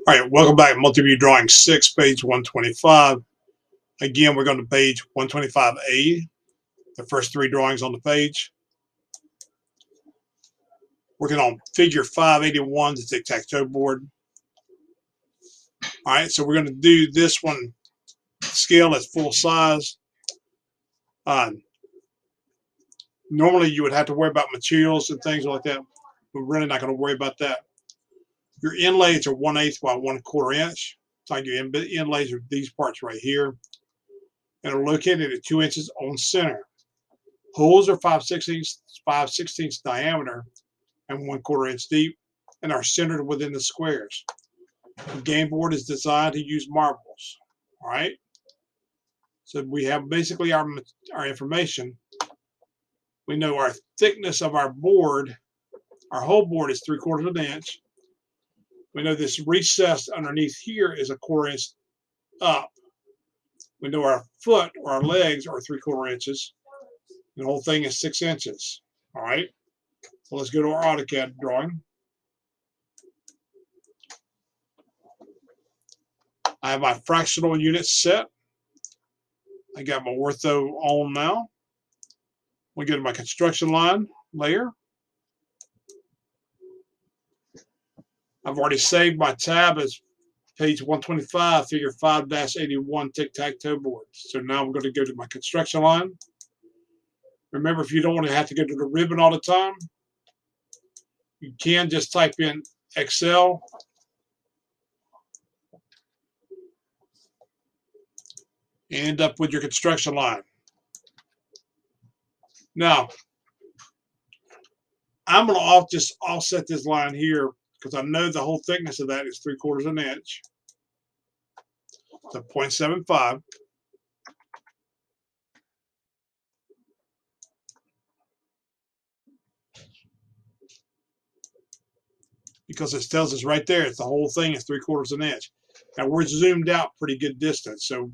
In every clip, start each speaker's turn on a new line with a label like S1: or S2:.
S1: All right, welcome back. Multi-view drawing 6, page 125. Again, we're going to page 125A, the first three drawings on the page. Working on figure 581, the tic-tac-toe board. All right, so we're going to do this one scale at full size. Normally, you would have to worry about materials and things like that. We're really not going to worry about that. Your inlays are 1/8 by 1/4 inch. So your inlays are these parts right here, and are located at 2 inches on center. Holes are 5/16 diameter and 1/4 inch deep, and are centered within the squares. The game board is designed to use marbles. All right. So we have basically our information. We know our thickness of our board. Our whole board is 3/4 of an inch. We know this recess underneath here is 1/4 inch up. We know our foot or our legs are 3/4 inches. The whole thing is 6 inches. All right. So let's go to our AutoCAD drawing. I have my fractional units set. I got my ortho on now. We go to my construction line layer. I've already saved my tab as page 125, figure 5-81 tic-tac-toe board. So now I'm going to go to my construction line. Remember, if you don't want to have to go to the ribbon all the time, you can just type in Excel and end up with your construction line. Now, I'm going to just offset this line here because I know the whole thickness of that is 3/4 of an inch. So 0.75. Because it tells us right there, it's the whole thing is 3/4 of an inch. Now we're zoomed out pretty good distance, so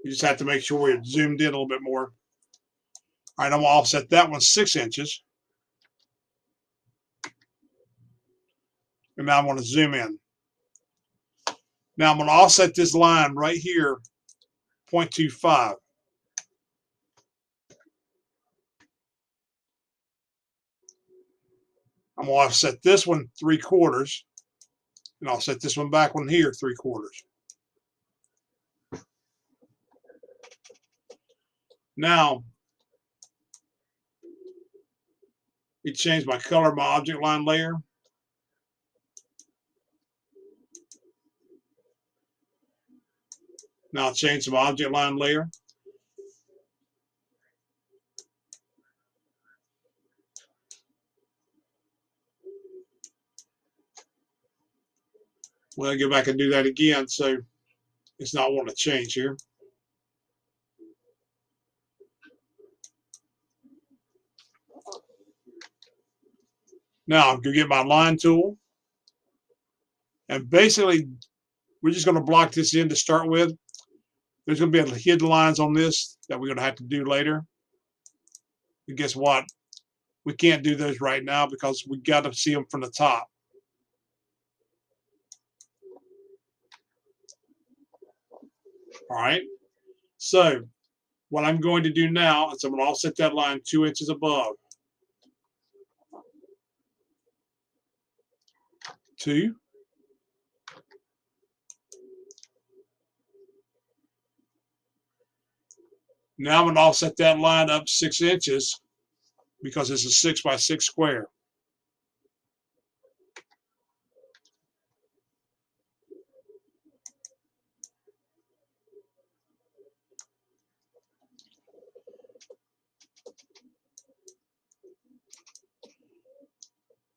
S1: you just have to make sure we're zoomed in a little bit more. All right, I'm gonna offset that one 6 inches. And now I'm gonna zoom in. Now I'm gonna offset this line right here, 0.25. I'm gonna offset this one 3/4, and I'll set this one back one here 3/4. Now, we change my color of my object line layer. Now I'll change my object line layer. Well, I'll go back and do that again, so it's not wanting to change here. Now I'm gonna get my line tool, and basically we're just going to block this in to start with. There's going to be hidden lines on this that we're going to have to do later. And guess what? We can't do those right now because we got to see them from the top. All right. So what I'm going to do now is I'm going to offset that line 2 inches above. 2. Now I'm going to offset that line up 6 inches because it's a 6 by 6 square.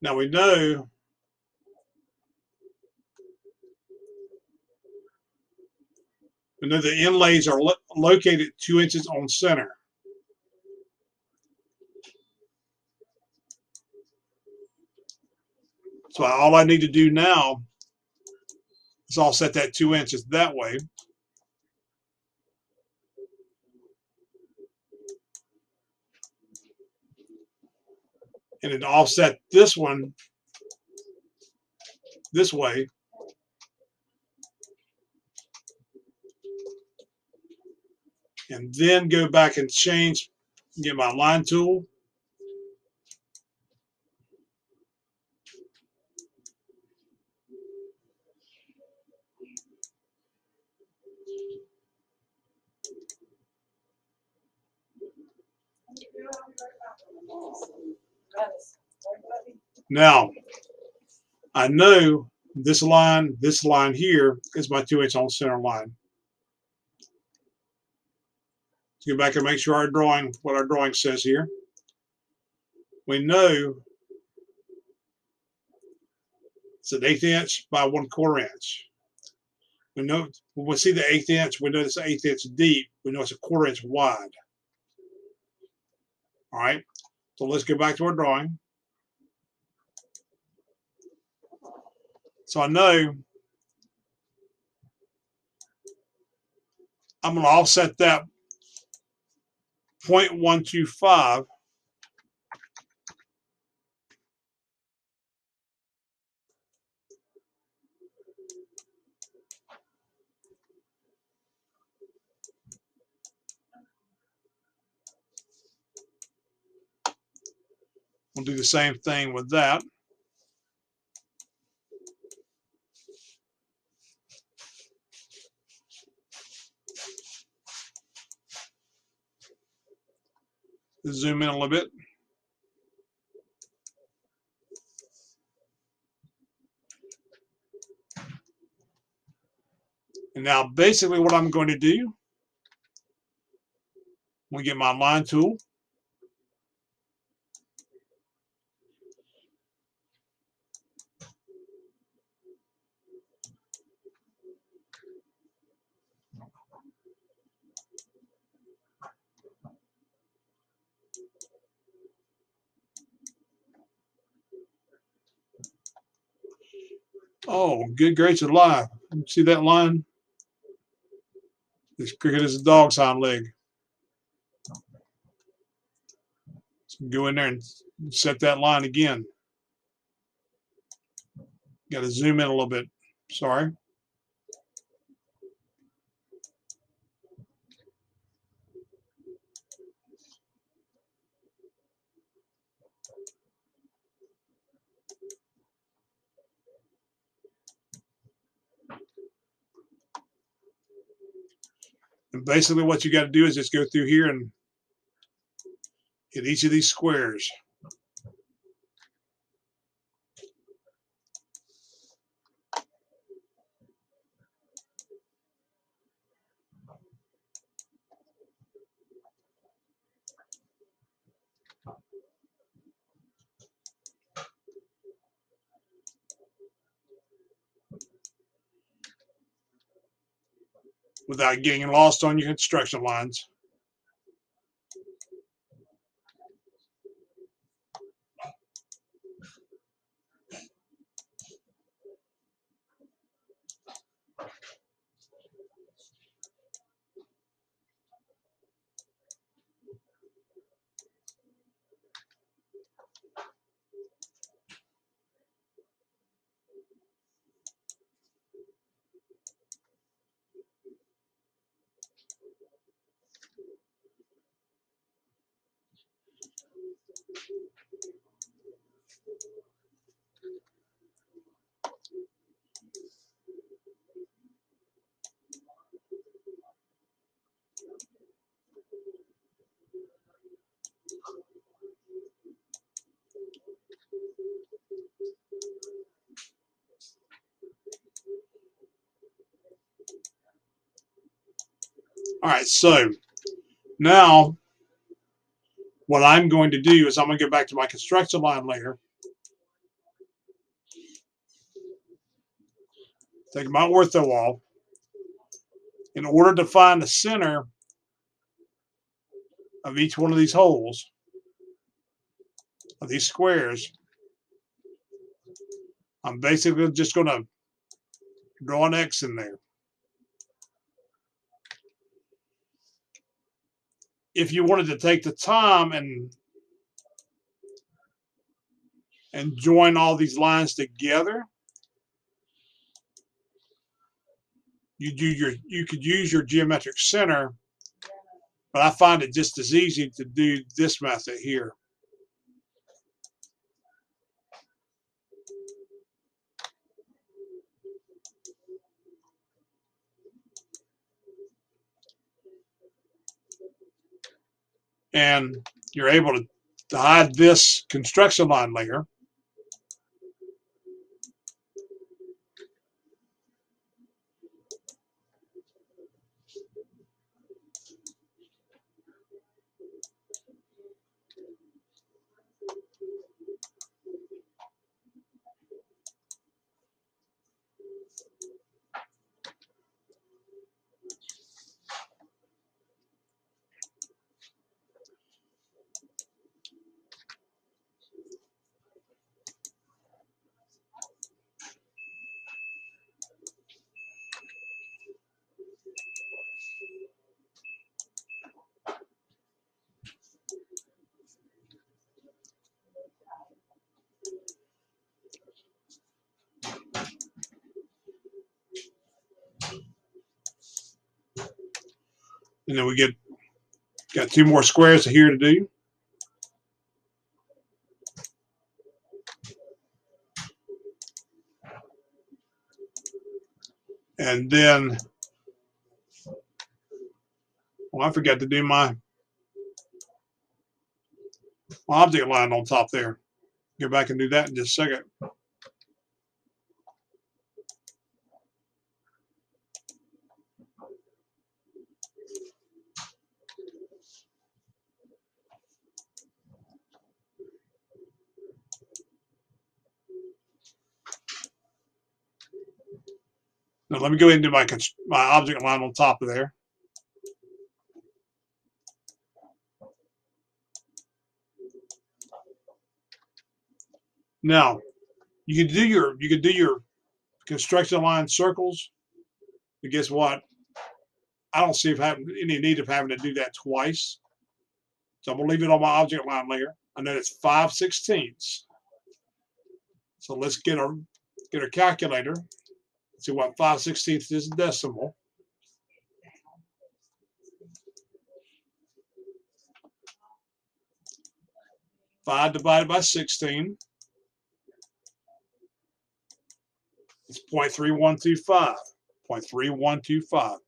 S1: Now we know the inlays are located 2 inches on center. So all I need to do now is offset that 2 inches that way. And then offset this one this way. And then go back and change, get my line tool. Now, I know this line here is my 2/8 on center line. Let's go back and make sure our drawing, what our drawing says here. We know it's an 1/8 inch by 1/4 inch. We know when we see the 1/8 inch, we know it's 1/8 inch deep. We know it's 1/4 inch wide. All right. So let's go back to our drawing. So I know I'm going to offset that 0.125. We'll do the same thing with that. Zoom in a little bit. And now basically what I'm going to do, we get my line tool. Oh, good gracious alive. See that line? As crooked as a dog's hind leg. So go in there and set that line again. Got to zoom in a little bit. Sorry. And basically what you got to do is just go through here and hit each of these squares. Without getting lost on your construction lines. All right, so now what I'm going to do is I'm going to go back to my construction line layer. Take my ortho off. In order to find the center of each one of these holes, of these squares, I'm basically just going to draw an X in there. If you wanted to take the time and join all these lines together, you could use your geometric center, but I find it just as easy to do this method here. And you're able to hide this construction line layer. And then we got two more squares here to do. And then, I forgot to do my object line on top there. Go back and do that in just a second. Now let me go into my object line on top of there. Now you can do your construction line circles, but guess what? I don't see any need of having to do that twice. So I'm gonna leave it on my object line layer. I know it's 5/16. So let's get our calculator. Let's see what 5/16 is in decimal. 5 divided by 16 is 0.3125. 0.3125.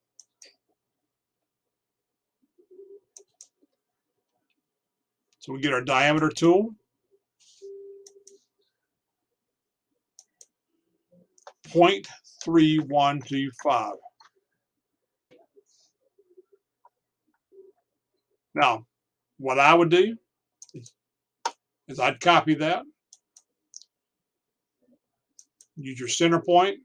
S1: So we get our diameter tool. 0.3125. Now, what I would do is I'd copy that, use your center point,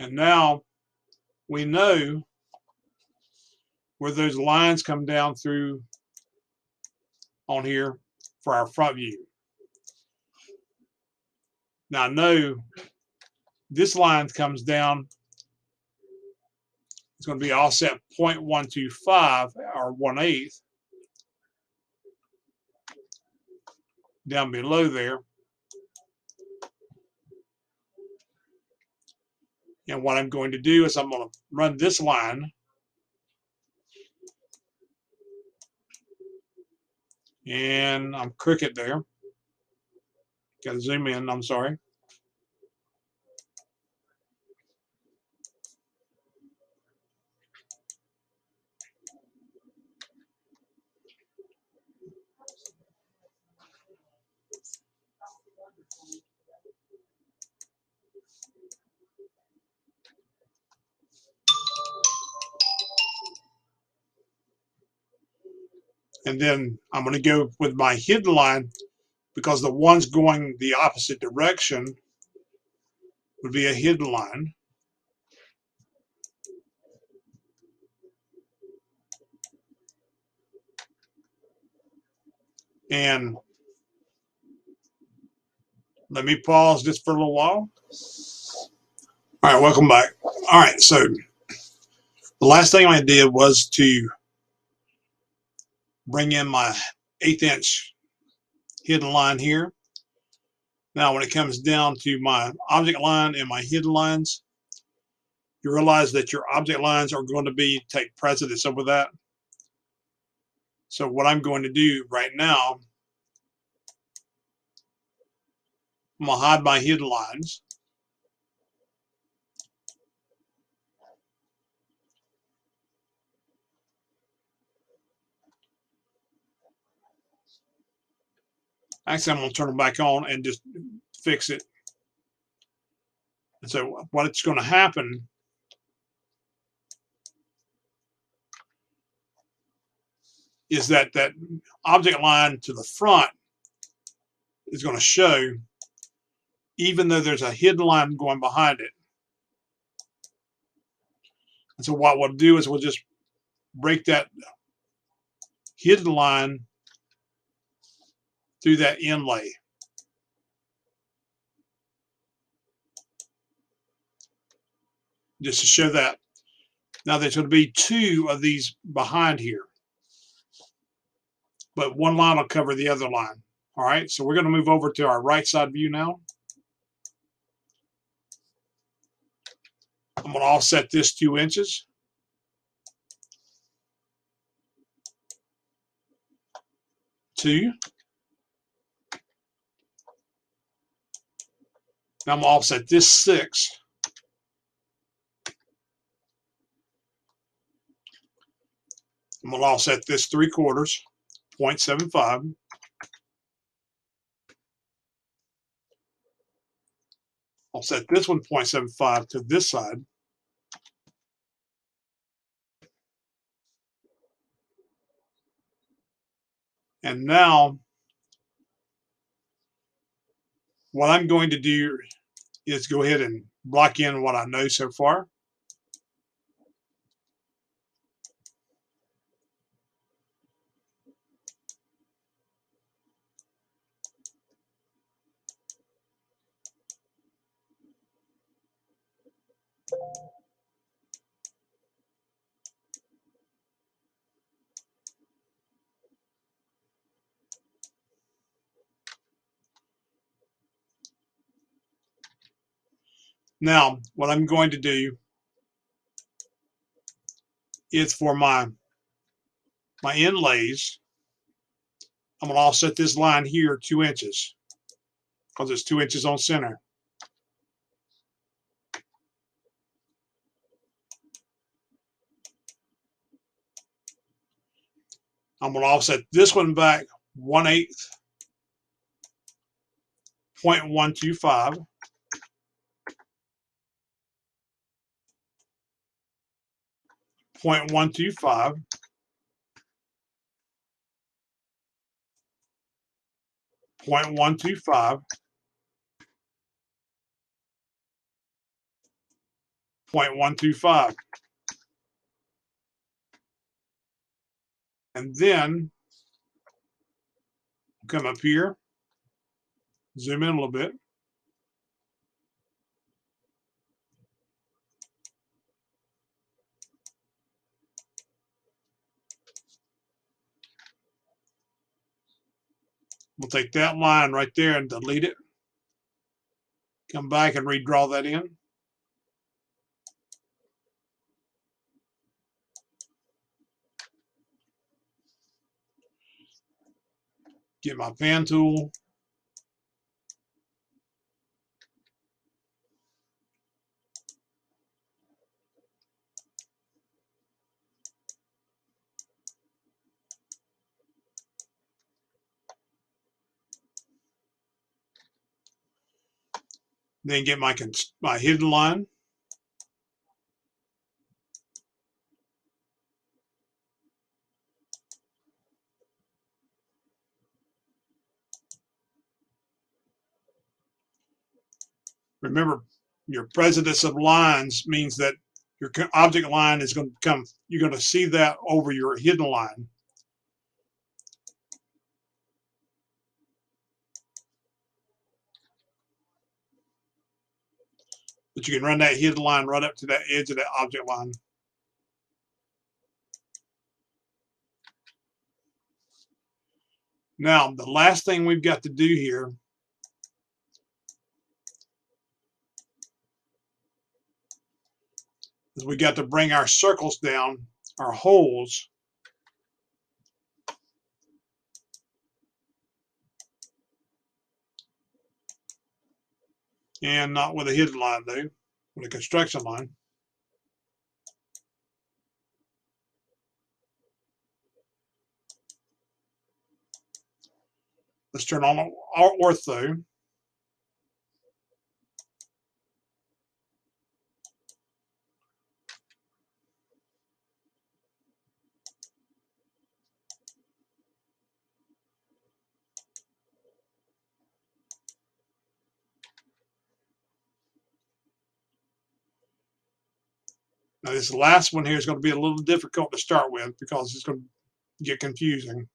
S1: and now we know where those lines come down through on here for our front view. Now I know this line comes down, it's going to be offset 0.125 or 1/8 down below there. And what I'm going to do is I'm going to run this line, and I'm crooked there. Got to zoom in, I'm sorry. And then I'm going to go with my hidden line, because the one's going the opposite direction. would be a hidden line. And let me pause this for a little while. All right, welcome back. All right, so the last thing I did was to bring in my 1/8 inch hidden line here. Now, when it comes down to my object line and my hidden lines, you realize that your object lines are going to take precedence over that. So what I'm going to do right now, I'm going to hide my hidden lines. Actually, I'm going to turn them back on and just fix it. And so what's going to happen is that that object line to the front is going to show, even though there's a hidden line going behind it. And so what we'll do is we'll just break that hidden line through that inlay. Just to show that. Now there's going to be 2 of these behind here, but one line will cover the other line. All right, so we're going to move over to our right side view now. I'm going to offset this 2 inches. Two. Now I'm going to offset this 6. I'm going to offset this 3/4, 0.75. Offset this one 0.75 to this side. And now what I'm going to do is go ahead and block in what I know so far. Now, what I'm going to do is for my inlays, I'm going to offset this line here 2 inches because it's 2 inches on center. I'm going to offset this one back 1/8, 0.125. 0.125, 0.125, 0.125. And then come up here, zoom in a little bit. We'll take that line right there and delete it. Come back and redraw that in. Get my pen tool. Then get my hidden line. Remember, Your precedence of lines means that your object line is going to become, you're going to see that over your hidden line. But you can run that hidden line right up to that edge of that object line. Now, the last thing we've got to do here is we got to bring our circles down, our holes, and not with a hidden line though, with a construction line. Let's turn on our ortho. Now this last one here is going to be a little difficult to start with because it's going to get confusing.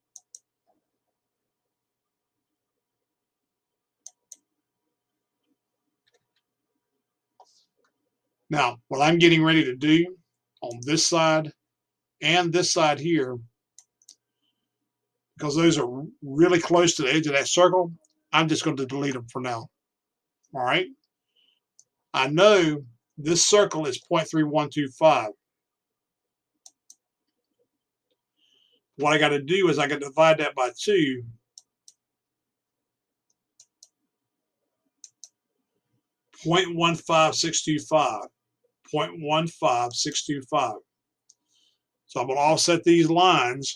S1: Now, what I'm getting ready to do on this side and this side here, because those are really close to the edge of that circle, I'm just going to delete them for now. All right. I know this circle is 0.3125. What I got to do is I got to divide that by 2. 0.15625. 0.15625. So I'm going to offset these lines.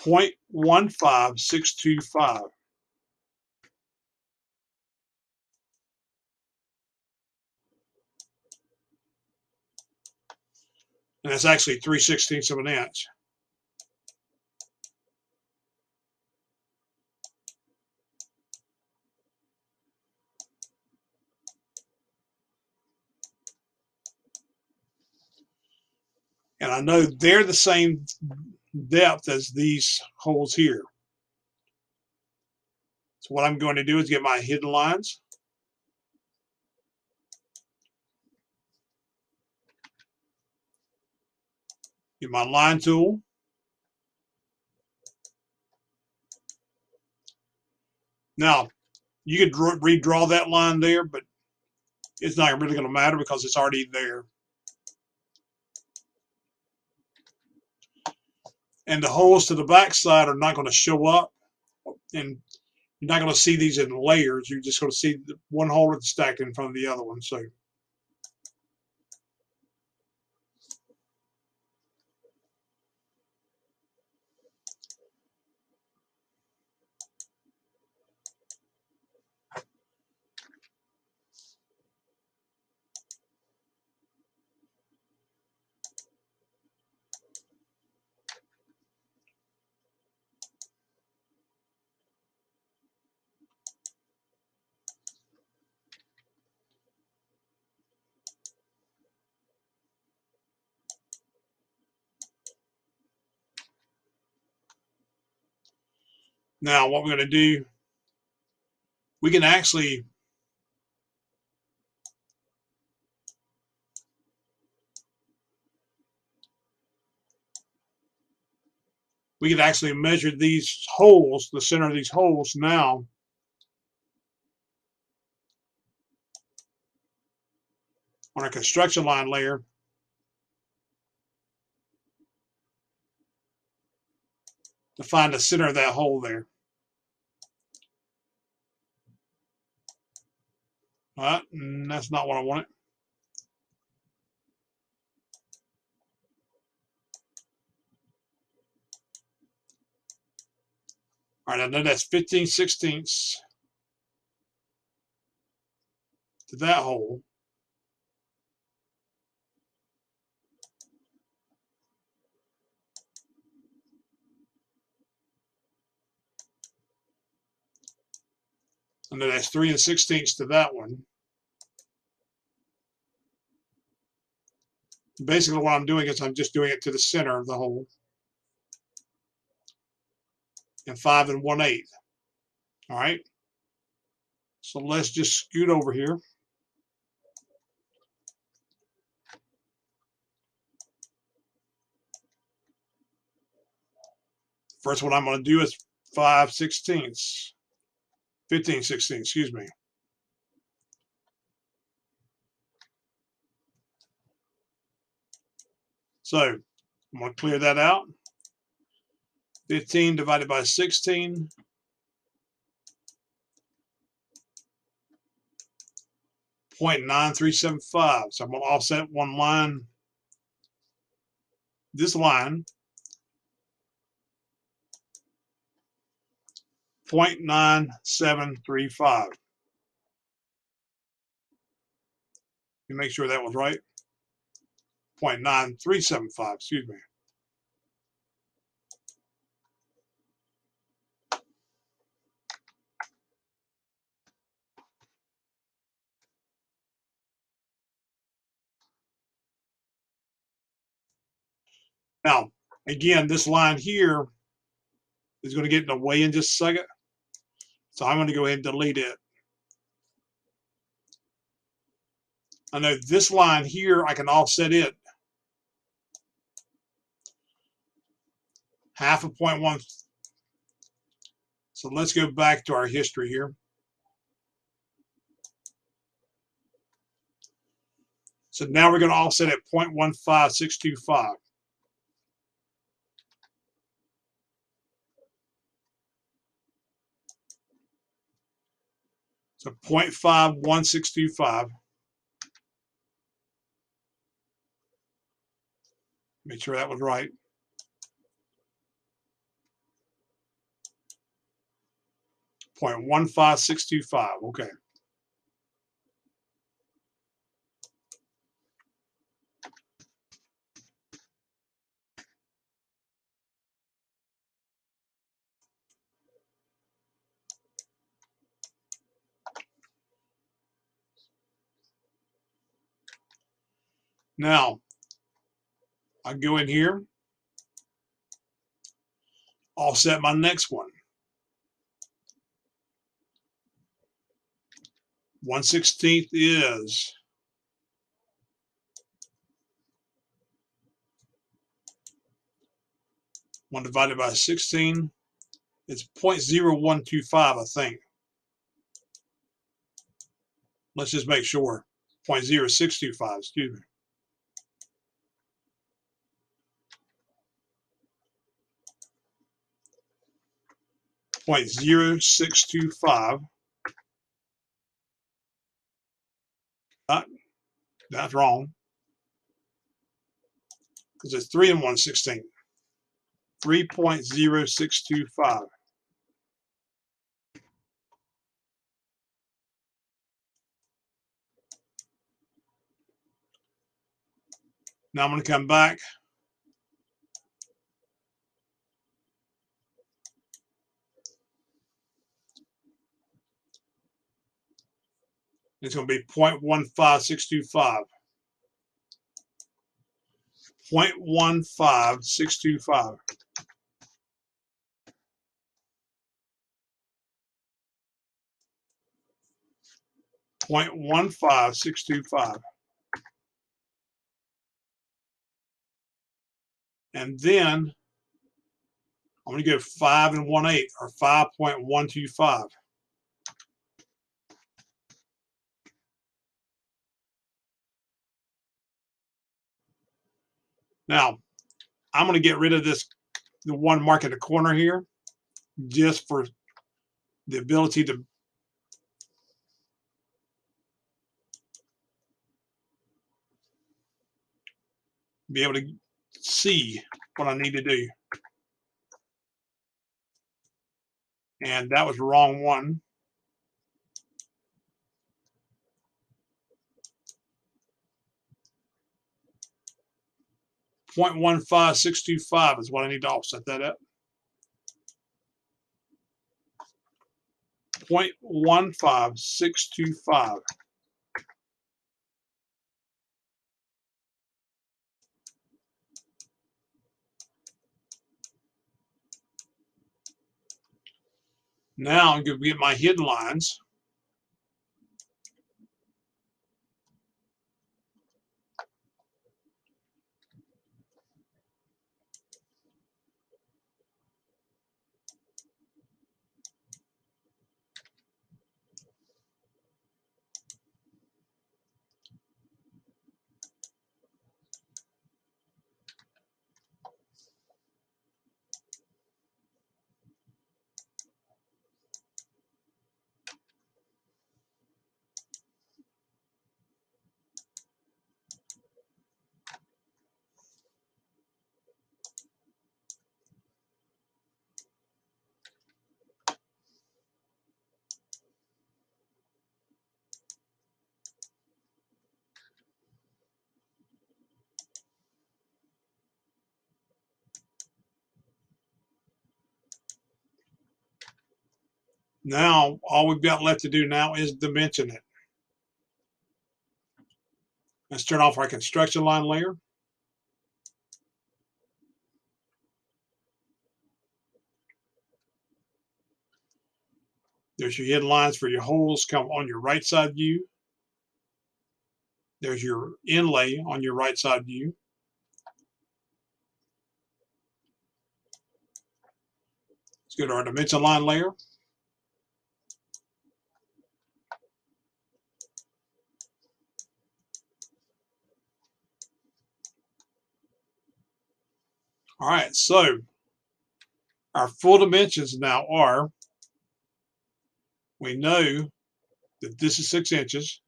S1: .15625. And that's actually 3/16 of an inch. And I know they're the same depth as these holes here. So what I'm going to do is get my hidden lines. Get my line tool. Now, you could redraw that line there, but it's not really going to matter because it's already there. And the holes to the back side are not going to show up, and you're not going to see these in layers. You're just going to see one hole that's stacked in front of the other one. So now what we're going to do, we can actually measure these holes, the center of these holes now. On a construction line layer. To find the center of that hole there. All right, and that's not what I wanted. All right, I know that's 15/16 to that hole. I know that's 3 16ths to that one. Basically what I'm doing is I'm just doing it to the center of the hole. And 5 1/8. All right. So let's just scoot over here. First one I'm going to do is 5 16ths. 15 16, excuse me. So I'm going to clear that out. 15 divided by 16. 0.9375. So I'm going to offset one line. This line, 0.9735. You make sure that was right. 0.9375, excuse me. Now, again, this line here is going to get in the way in just a second. So I'm going to go ahead and delete it. I know this line here, I can offset it. Half a 0.1. So let's go back to our history here. So now we're going to offset at 0.15625. So 0.51625. Make sure that was right. 0.15625. Okay. Now, I go in here, offset my next one. 1/16 is 1 divided by 16. It's 0.0125, I think. Let's just make sure. 0.0625, excuse me. .0625. That's wrong. Because it's 3 1/16. 3.0625. Now I'm going to come back. It's going to be 0.15625. 0.15625. .15625. And then I'm going to go 5 1/8 or 5.125. Now, I'm going to get rid of this, the one mark in the corner here, just for the ability to be able to see what I need to do. And that was the wrong one. .15625 is what I need to offset that at. 0.15625. Now I'm going to get my hidden lines. Now, all we've got left to do now is dimension it. Let's turn off our construction line layer. There's your hidden lines for your holes come on your right side view. There's your inlay on your right side view. Let's go to our dimension line layer. All right, so our full dimensions now are, we know that this is 6 inches.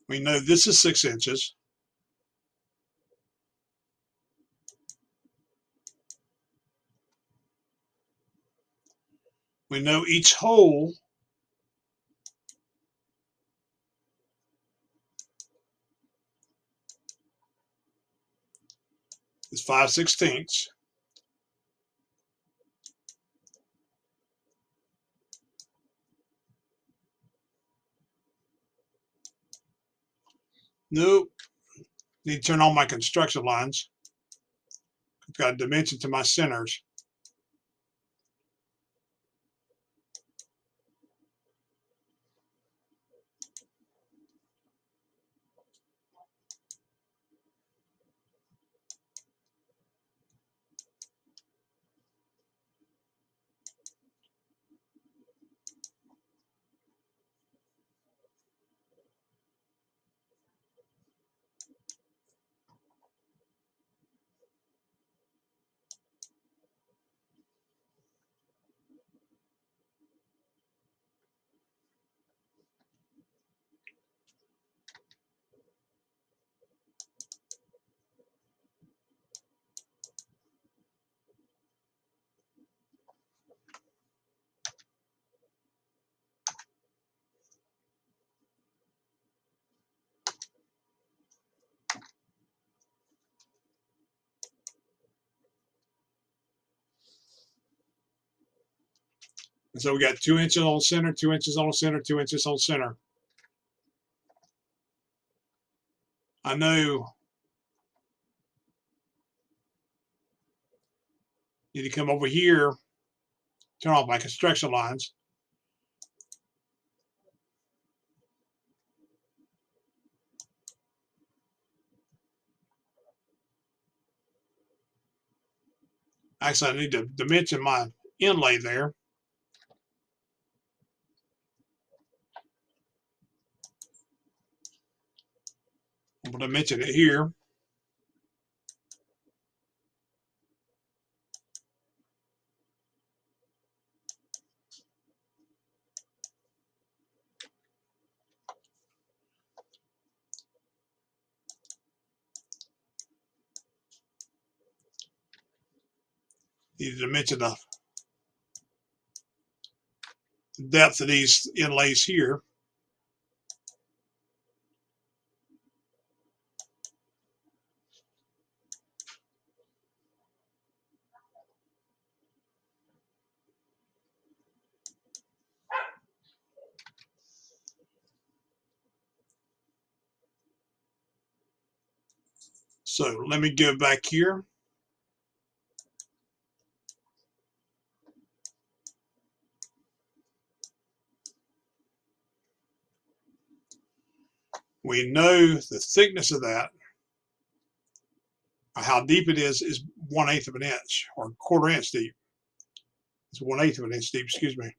S1: We know this is 6 inches. We know each hole is 5/16. Nope. Need to turn on my construction lines. I've got a dimension to my centers. And so we got 2 inches on center, 2 inches on center, 2 inches on center. I know need to come over here, turn off my construction lines. Actually, I need to dimension my inlay there. I'm going to dimension it here. Need to dimension the depth of these inlays here. So let me go back here. We know the thickness of that, how deep it is 1/8 of an inch, or 1/4 inch deep. It's 1/8 of an inch deep, excuse me.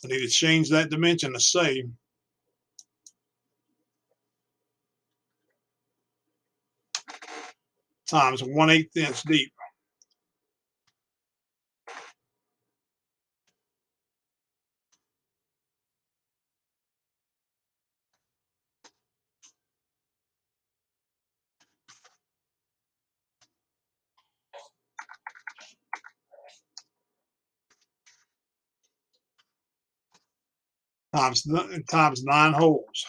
S1: I need to change that dimension to say times 1/8 inch deep. Times 9 holes.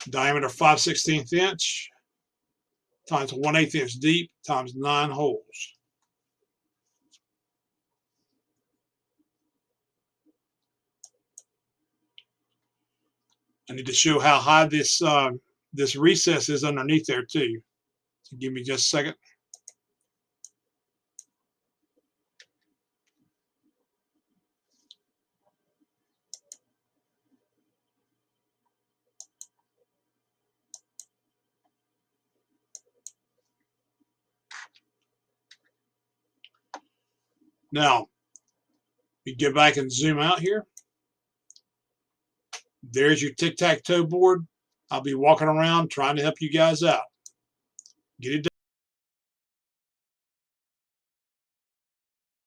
S1: Diameter 5/16 inch times 1/8 inch deep times 9 holes. I need to show how high this recess is underneath there too. So give me just a second. Now, we get back and zoom out here. There's your tic-tac-toe board. I'll be walking around trying to help you guys out. Get it done.